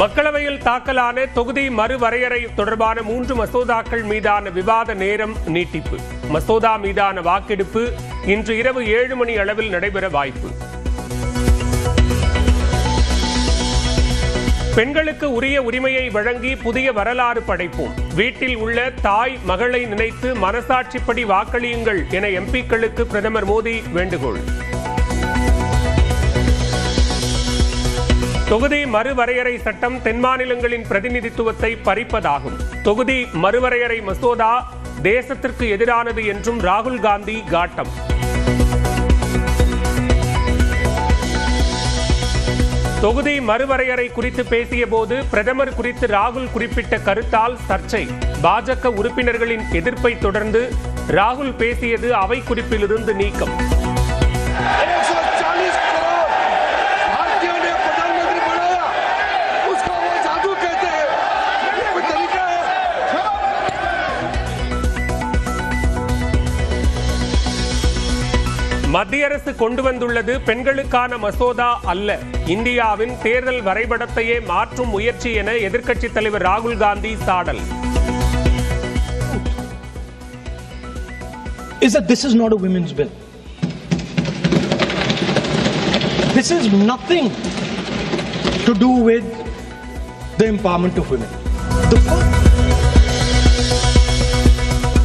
மக்களவையில் தாக்கலான தொகுதி மறுவரையறை தொடர்பான 3 மசோதாக்கள் மீதான விவாத நேரம் நீட்டிப்பு. மசோதா மீதான வாக்கெடுப்பு இன்று இரவு 7 மணி அளவில் நடைபெற வாய்ப்பு. பெண்களுக்கு உரிய உரிமையை வழங்கி புதிய வரலாறு படைப்போம். வீட்டில் உள்ள தாய் மகளை நினைத்து மனசாட்சிப்படி வாக்களியுங்கள் என எம்பிக்களுக்கு பிரதமர் மோடி வேண்டுகோள். தொகுதி மறுவரையறை சட்டம் தென் மாநிலங்களின் பிரதிநிதித்துவத்தை பறிப்பதாகும். தொகுதி மறுவரையறை மசோதா தேசத்திற்கு எதிரானது என்றும் ராகுல் காந்தி காட்டம். தொகுதி மறுவரையறை குறித்து பேசிய போது பிரதமர் குறித்து ராகுல் குறிப்பிட்ட கருத்தால் சர்ச்சை. பாஜக உறுப்பினர்களின் எதிர்ப்பை தொடர்ந்து ராகுல் பேசியது அவை குறிப்பிலிருந்து நீக்கம். மத்திய அரசு கொண்டு வந்துள்ளது பெண்களுக்கான மசோதா அல்ல, இந்தியாவின் தேர்தல் வரைபடத்தையே மாற்றும் முயற்சி என எதிர்க்கட்சித் தலைவர் ராகுல் Gandhi சாடல். This is not a women's bill. This is nothing to do with the empowerment of women.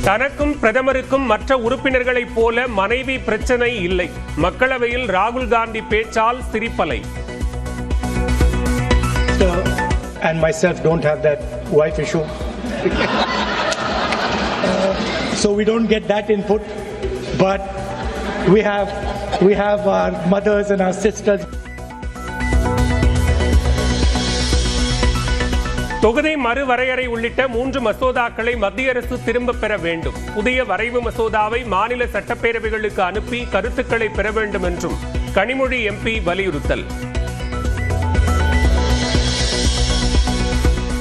தனக்கும் பிரதமருக்கும் மற்ற உறுப்பினர்களைப் போல மனைவி பிரச்சனை இல்லை. மக்களவையில் ராகுல் காந்தி பேச்சால் சிரிப்பலை. And myself don't have that wife issue. So we don't get that input, but we have our mothers and our sisters. தொகுதி மறுவரையறை உள்ளிட்ட 3 மசோதாக்களை மத்திய அரசு திரும்ப பெற வேண்டும். புதிய வரைவு மசோதாவை மாநில சட்டப்பேரவைகளுக்கு அனுப்பி கருத்துக்களை பெற வேண்டும் என்றும் கனிமொழி எம்பி வலியுறுத்தல்.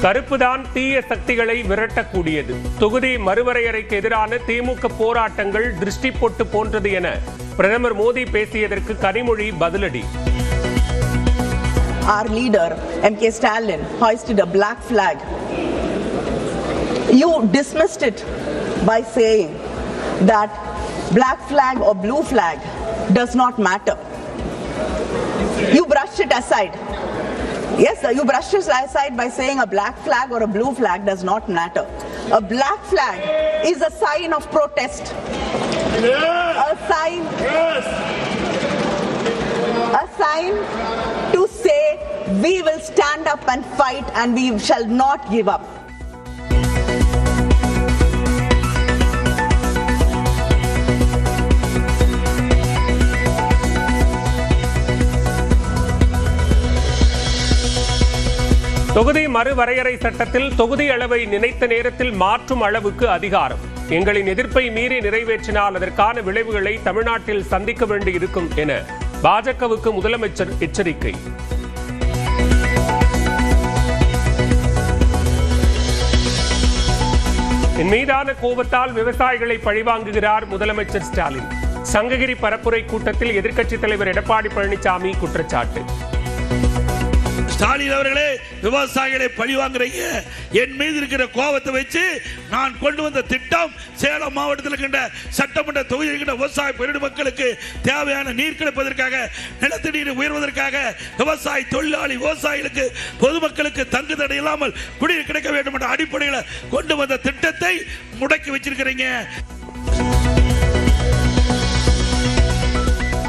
கருப்புதான் தீய சக்திகளை விரட்டக்கூடியது. தொகுதி மறுவரையறைக்கு எதிரான திமுக போராட்டங்கள் திருஷ்டி பொட்டு போன்றது என பிரதமர் மோடி பேசியதற்கு கனிமொழி பதிலடி. Our leader, M.K. Stalin, hoisted a black flag. You dismissed it by saying that black flag or blue flag does not matter. You brushed it aside. Yes, sir, you brushed it aside by saying a black flag or a blue flag does not matter. A black flag is a sign of protest. Yes. A sign. Yes. A sign to say we will stand up and fight and we shall not give up. தொகுதி மறுவரையறை சட்டத்தில் தொகுதி அளவை நினைத்த நேரத்தில் மாற்றும் அளவுக்கு அதிகாரம். எங்களின் எதிர்ப்பை மீறி நிறைவேற்றினால் அதற்கான விளைவுகளை தமிழ்நாட்டில் சந்திக்க வேண்டியிருக்கும் என பாஜகவுக்கு முதலமைச்சர் எச்சரிக்கை. என் மீதான கோபத்தால் விவசாயிகளை பழிவாங்குகிறார் முதலமைச்சர் ஸ்டாலின். சங்ககிரி பரப்புரை கூட்டத்தில் எதிர்க்கட்சித் தலைவர் எடப்பாடி பழனிசாமி குற்றச்சாட்டு. ஸ்டாலின் அவர்களே, விவசாயிகளை பழிவாங்குறீங்க. என் மீது இருக்கிற கோபத்தை வச்சு நான் கொண்டு வந்த திட்டம் சேலம் மாவட்டத்தில் இருக்கின்ற சட்டமன்ற தொகுதியில் இருக்கின்ற விவசாய பெருடு மக்களுக்கு தேவையான நீர் கிடைப்பதற்காக, நிலத்தடி நீர் உயர்வதற்காக, விவசாய தொழிலாளி விவசாயிகளுக்கு பொதுமக்களுக்கு தங்கு தடை இல்லாமல் குடிநீர் கிடைக்க வேண்டும் என்ற அடிப்படையில் கொண்டு வந்த திட்டத்தை முடக்கி வச்சிருக்கிறீங்க.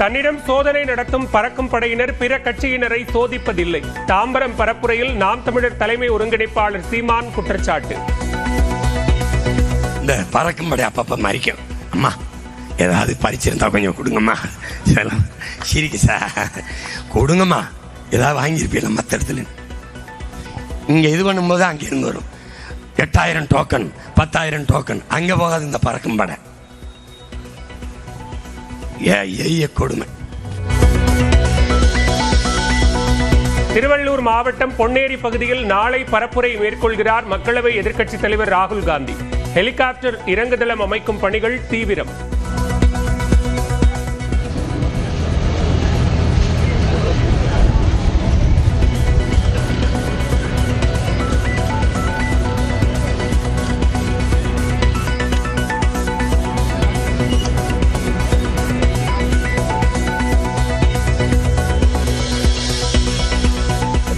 தன்னிடம் சோதனை நடத்தும் பறக்கும் படையினர் பிற கட்சியினரை சோதிப்பதில்லை. தாம்பரம் பரப்புரையில் நாம் தமிழர் தலைமை ஒருங்கிணைப்பாளர் சீமான் குற்றச்சாட்டு. இந்த பறக்கும் படை அப்பப்ப மறிக்கும். அம்மா ஏதாவது பறிச்சிருந்தா கொஞ்சம் கொடுங்கம்மா. சிரிக்கு சார், கொடுங்கம்மா. ஏதாவது வாங்கியிருப்பீங்களா மற்ற இடத்துல? இங்கே இது பண்ணும்போது அங்கே இருந்து வரும் 8000 டோக்கன் 10,000 டோக்கன். அங்கே போகாது இந்த பறக்கும் படை. கொடுமை. திருவள்ளூர் மாவட்டம் பொன்னேரி பகுதியில் நாளை பரப்புரை மேற்கொள்கிறார் மக்களவை எதிர்க்கட்சித் தலைவர் ராகுல் காந்தி. ஹெலிகாப்டர் இறங்குதளம் அமைக்கும் பணிகள் தீவிரம்.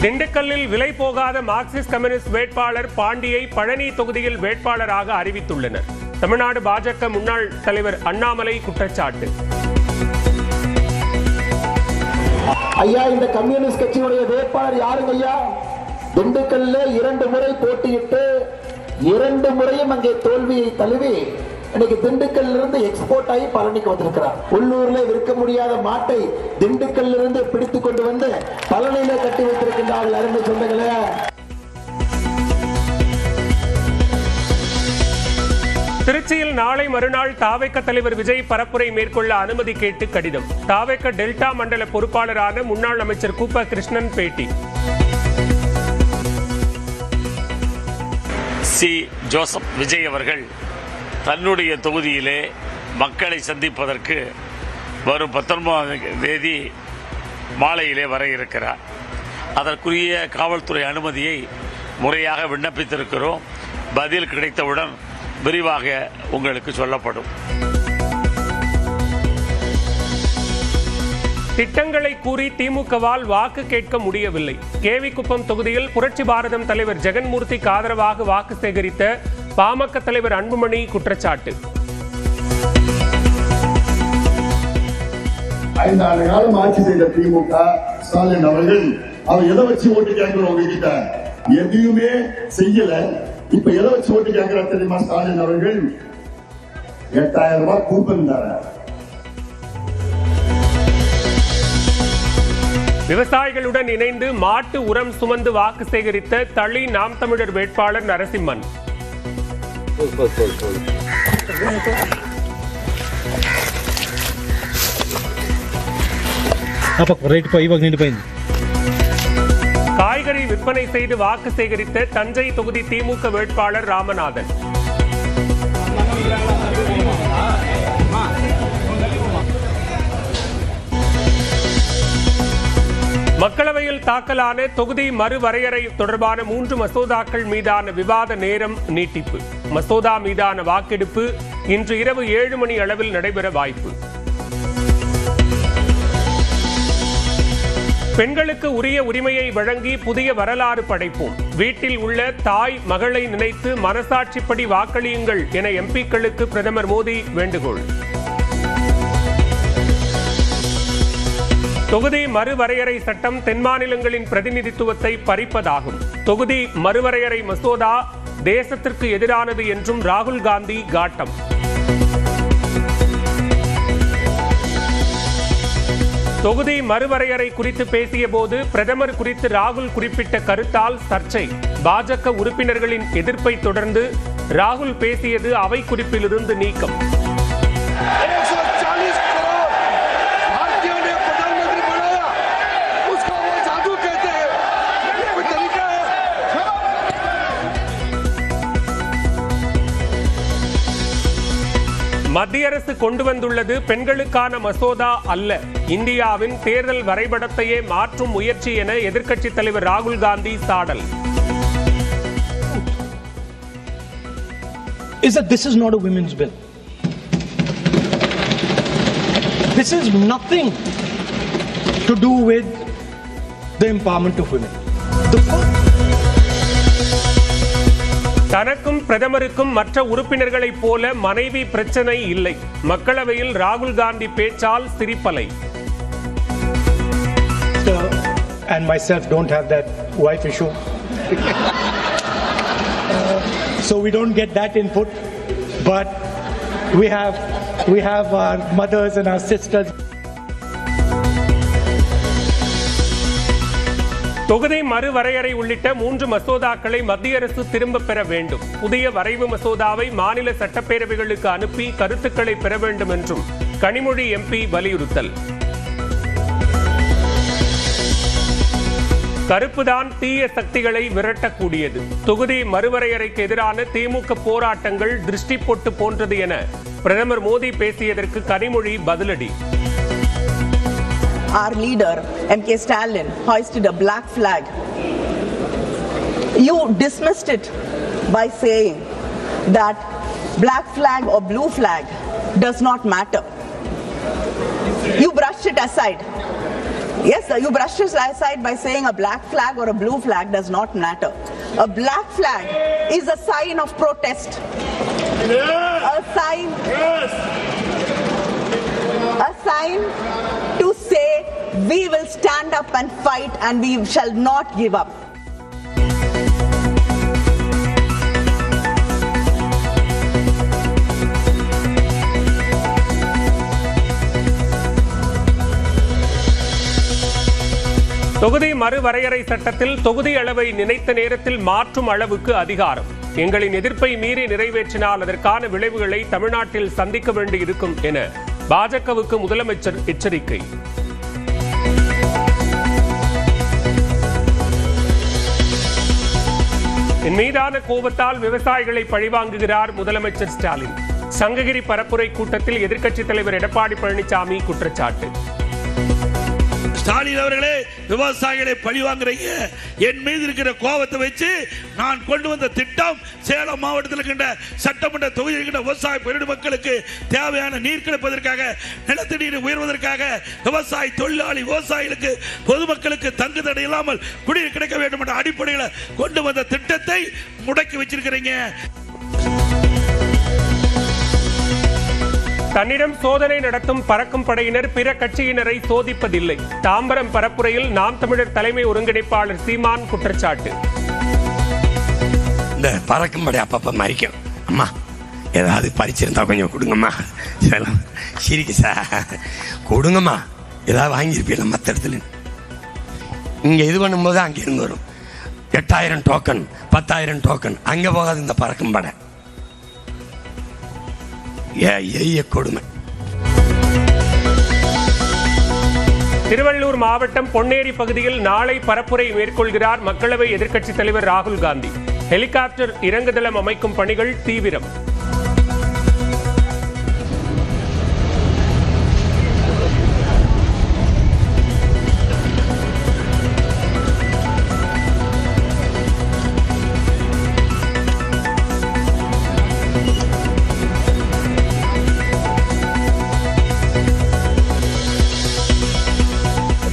திண்டுக்கல்லில் விலை போகாத மார்க்சிஸ்ட் கம்யூனிஸ்ட் வேட்பாளர் பாண்டியை பழனி தொகுதியில் வேட்பாளராக அறிவித்துள்ளனர். தமிழ்நாடு பாஜக முன்னாள் தலைவர் அண்ணாமலை குற்றச்சாட்டு. ஐயா, இந்த கம்யூனிஸ்ட் கட்சியுடைய வேட்பாளர் யாருங்க ஐயா? திண்டுக்கல்ல 2 முறை போட்டியிட்டு 2 முறையும் அங்கே தோல்வியை தழுவி இன்னைக்கு திண்டுக்கல்ல இருந்து எக்ஸ்போர்ட் ஆகி பழனிக்கு வந்திருக்கிறார். உள்ளூர்ல விற்க முடியாத மாட்டை திண்டுக்கல்ல இருந்து பிடித்து கொண்டு வந்து பழனியில கட்டி வைத்திருக்கின்றார்கள். அருமை சொந்தங்களே, திருச்சியில் நாளை மறுநாள் தாவேக தலைவர் விஜய் பரப்புரை மேற்கொள்ள அனுமதி கேட்டு கடிதம். தாவேக டெல்டா மண்டல பொறுப்பாளரான முன்னாள் அமைச்சர் கூப்ப கிருஷ்ணன் பேட்டி. சி ஜோசப் விஜய் அவர்கள் தன்னுடைய தொகுதியிலே மக்களை சந்திப்பதற்கு வரும் 19ஆம் தேதி மாலையிலே வர இருக்கிறார். அதற்குரிய காவல்துறை அனுமதியை முறையாக விண்ணப்பித்திருக்கிறோம். பதில் கிடைத்தவுடன் விரிவாக உங்களுக்கு சொல்லப்படும். திட்டங்களை கூறி திமுகவால் வாக்கு கேட்க முடியவில்லை. கேவிக்குப்பம் தொகுதியில் புரட்சி பாரதம் தலைவர் ஜெகன்மூர்த்திக்கு ஆதரவாக வாக்கு சேகரித்த பாமக தலைவர் அன்புமணி குற்றச்சாட்டு. 5 ஆண்டு காலம் ஆட்சி செய்த திமுக ஸ்டாலின் அவர்கள் அவர் எதை வச்சு ஓட்டு கேட்கிறோம்? உங்ககிட்ட எதையுமே செய்யல. இப்ப எதை வச்சு ஓட்டு கேட்கிற தெரியுமா? ஸ்டாலின் அவர்கள் 8000 ரூபாய் கூப்பன் தர. விவசாயிகளுடன் இணைந்து மாட்டு உரம் சுமந்து வாக்கு சேகரித்த தளி நாம் தமிழர் வேட்பாளர் நரசிம்மன். காய்கறி விற்பனை செய்து வாக்கு சேகரித்த தஞ்சை தொகுதி திமுக வேட்பாளர் ராமநாதன். மக்களவையில் தாக்கலான தொகுதி மறுவரையறை தொடர்பான 3 மசோதாக்கள் மீதான விவாத நேரம் நீட்டிப்பு. மசோதா மீதான வாக்கெடுப்பு இன்று இரவு 7 மணி அளவில் நடைபெற வாய்ப்பு. பெண்களுக்கு உரிய உரிமையை வழங்கி புதிய வரலாறு படைப்போம். வீட்டில் உள்ள தாய் மகளை நினைத்து மனசாட்சிப்படி வாக்களியுங்கள் என எம்பிக்களுக்கு பிரதமர் மோடி வேண்டுகோள். தொகுதி மறுவரையறை சட்டம் தென் மாநிலங்களின் பிரதிநிதித்துவத்தை பறிப்பதாகும். தொகுதி மறுவரையறை மசோதா தேசத்திற்கு எதிரானது என்றும் ராகுல் காந்தி காட்டம். தொகுதி மறுவரையறை குறித்து பேசிய போது பிரதமர் குறித்து ராகுல் குறிப்பிட்ட கருத்தால் சர்ச்சை. பாஜக உறுப்பினர்களின் எதிர்ப்பை தொடர்ந்து ராகுல் பேசியது அவை குறிப்பிலிருந்து நீக்கம். மத்திய அரசு கொண்டு வந்துள்ளது பெண்களுக்கான மசோதா அல்ல, இந்தியாவின் தேர்தல் வரைபடத்தையே மாற்றும் முயற்சி என எதிர்க்கட்சித் தலைவர் ராகுல் Gandhi சாடல். Is that this is not a women's bill. This is nothing to do with the empowerment of women. தனக்கும் பிரதமருக்கும் மற்ற உறுப்பினர்களைப் போல மனைவி பிரச்சனை இல்லை. மக்களவையில் ராகுல் காந்தி பேச்சால் சிரிப்பலை. And myself don't have that wife issue. So we don't get that input, but we have our mothers and our sisters. தொகுதி மறுவரையறை உள்ளிட்ட 3 மசோதாக்களை மத்திய அரசு திரும்ப பெற வேண்டும். புதிய வரைவு மசோதாவை மாநில சட்டப்பேரவைகளுக்கு அனுப்பி கருத்துக்களை பெற வேண்டும் என்றும் கனிமொழி எம்பி வலியுறுத்தல். கருப்புதான் தீய சக்திகளை விரட்டக்கூடியது. தொகுதி மறுவரையறைக்கு எதிரான திமுக போராட்டங்கள் திருஷ்டி பொட்டு போன்றது என பிரதமர் மோடி பேசியதற்கு கனிமொழி பதிலடி. Our leader, M.K. Stalin, hoisted a black flag. You dismissed it by saying that black flag or blue flag does not matter. You brushed it aside. Yes, sir, you brushed it aside by saying a black flag or a blue flag does not matter. A black flag is a sign of protest. A sign to say we will stand up and fight and we shall not give up. தொகுதி மறுவரையறை சட்டத்தில் தொகுதி அளவை நினைத்த நேரத்தில் மாற்றும் அளவுக்கு அதிகாரம். எங்களின் எதிர்ப்பை மீறி நிறைவேற்றினால் அதற்கான விளைவுகளை தமிழ்நாட்டில் சந்திக்க வேண்டியிருக்கும் என பாஜகவுக்கு முதலமைச்சர் எச்சரிக்கை. என் மீதான கோபத்தால் விவசாயிகளை பழிவாங்குகிறார் முதலமைச்சர் ஸ்டாலின். சங்ககிரி பரப்புரை கூட்டத்தில் எதிர்க்கட்சித் தலைவர் எடப்பாடி பழனிசாமி குற்றச்சாட்டு. ஸ்டாலின் அவர்களே, விவசாயிகளை பழி வாங்குறீங்க. என் மீது இருக்கிற கோபத்தை வச்சு நான் கொண்டு வந்த திட்டம் சேலம் மாவட்டத்தில் இருக்கின்ற சட்டமன்ற தொகுதியில் இருக்கின்ற விவசாய பெருமக்களுக்கு தேவையான நீர் கிடைப்பதற்காக, நிலத்தடி நீர் உயர்வதற்காக, விவசாய தொழிலாளி விவசாயிகளுக்கு பொதுமக்களுக்கு தங்கு தடை இல்லாமல் குடிநீர் கிடைக்க வேண்டும் என்ற அடிப்படையில் கொண்டு வந்த திட்டத்தை முடக்கி வச்சிருக்கிறீங்க. தன்னிடம் சோதனை நடத்தும் பறக்கும் படையினர் பிற கட்சியினரை சோதிப்பதில்லை. தாம்பரம் பரப்புரையில் நாம் தமிழர் தலைமை ஒருங்கிணைப்பாளர் சீமான் குற்றச்சாட்டு. இந்த பறக்கும் படை அப்பப்ப மறிக்கும். அம்மா ஏதாவது பறிச்சிருந்தா கொஞ்சம் கொடுங்கம்மா. சிரிக்கு சார், கொடுங்கம்மா. ஏதாவது வாங்கியிருப்பீங்களா மற்ற இடத்துல? இங்கே இது பண்ணும்போது அங்கே இருந்து வரும் 8000 டோக்கன் 10,000 டோக்கன். அங்கே போகாது இந்த பறக்கும் படை. கொடுமை. திருவள்ளூர் மாவட்டம் பொன்னேரி பகுதியில் நாளை பரப்புரை மேற்கொள்கிறார் மக்களவை எதிர்க்கட்சித் தலைவர் ராகுல் காந்தி. ஹெலிகாப்டர் இறங்குதளம் அமைக்கும் பணிகள் தீவிரம்.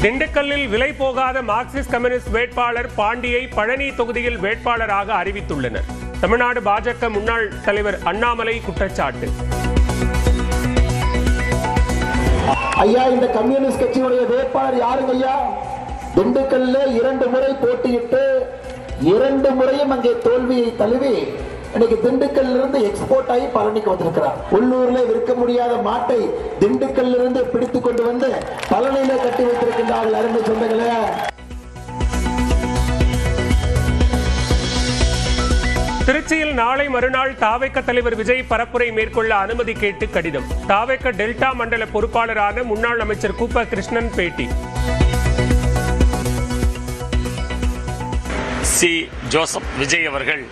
திண்டுக்கல்லில் விலை போகாத மார்க்சிஸ்ட் கம்யூனிஸ்ட் வேட்பாளர் பாண்டியை பழனி தொகுதியில் வேட்பாளராக அறிவித்துள்ளனர். தமிழ்நாடு பாஜக முன்னாள் தலைவர் அண்ணாமலை குற்றச்சாட்டு. ஐயா, இந்த கம்யூனிஸ்ட் கட்சியுடைய வேட்பாளர் யாருங்க ஐயா? திண்டுக்கல்ல 2 முறை போட்டியிட்டு 2 முறையும் அங்கே தோல்வியை தழுவி இன்னைக்கு திண்டுக்கல்ல இருந்து எக்ஸ்போர்ட் ஆகி பழனிக்கு வந்திருக்கிறார். உள்ளூர்ல விற்க முடியாத மாட்டை திண்டுக்கல்ல இருந்து பிடித்துக் கொண்டு வந்து பழனியில கட்டி வைத்திருக்கின்றார்கள். அருமை சொந்தங்களே, திருச்சியில் நாளை மறுநாள் தாவேக தலைவர் விஜய் பரப்புரை மேற்கொள்ள அனுமதி கேட்டு கடிதம். தாவேக டெல்டா மண்டல பொறுப்பாளரான முன்னாள் அமைச்சர் கூப்ப கிருஷ்ணன் பேட்டி. சி ஜோசப் விஜய் அவர்கள்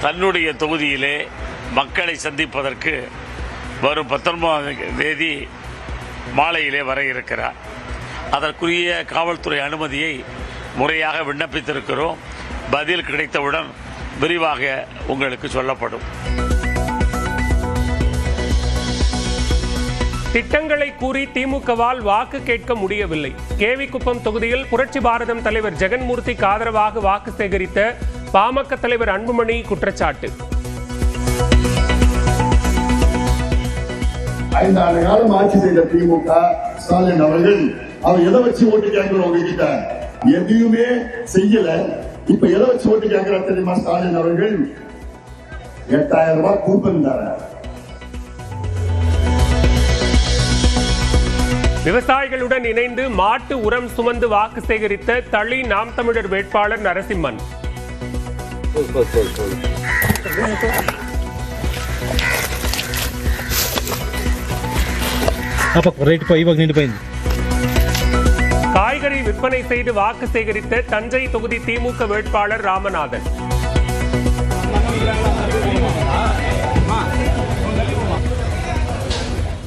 தன்னுடைய தொகுதியிலே மக்களை சந்திப்பதற்கு வரும் 19ஆம் தேதி மாலையிலே வர இருக்கிறார். அதற்குரிய காவல்துறை அனுமதியை முறையாக விண்ணப்பித்திருக்கிறோம். பதில் கிடைத்தவுடன் விரிவாக உங்களுக்கு சொல்லப்படும். திட்டங்களை கூறி திமுகவால் வாக்கு கேட்க முடியவில்லை. கேவிக்குப்பம் தொகுதியில் புரட்சி பாரதம் தலைவர் ஜெகன்மூர்த்திக்கு ஆதரவாக வாக்கு சேகரித்த பாமக தலைவர் அன்புமணி குற்றச்சாட்டு. 5 ஆண்டு காலம் ஆட்சி செய்த திமுக ஸ்டாலின் அவர்கள் அவர் எதை வச்சு ஓட்டு கேட்கிறோம் உங்ககிட்ட? எதையுமே செய்யல. இப்ப எதை வச்சு ஓட்டு கேட்கிறார் தெரியுமா? ஸ்டாலின் அவர்கள் 8000 ரூபாய் கூப்பன் தர. விவசாயிகளுடன் இணைந்து மாட்டு உரம் சுமந்து வாக்கு சேகரித்த தளி நாம் தமிழர் வேட்பாளர் நரசிம்மன். காய்கறி விற்பனை செய்து வாக்கு சேகரித்த தஞ்சை தொகுதி திமுக வேட்பாளர் ராமநாதன்.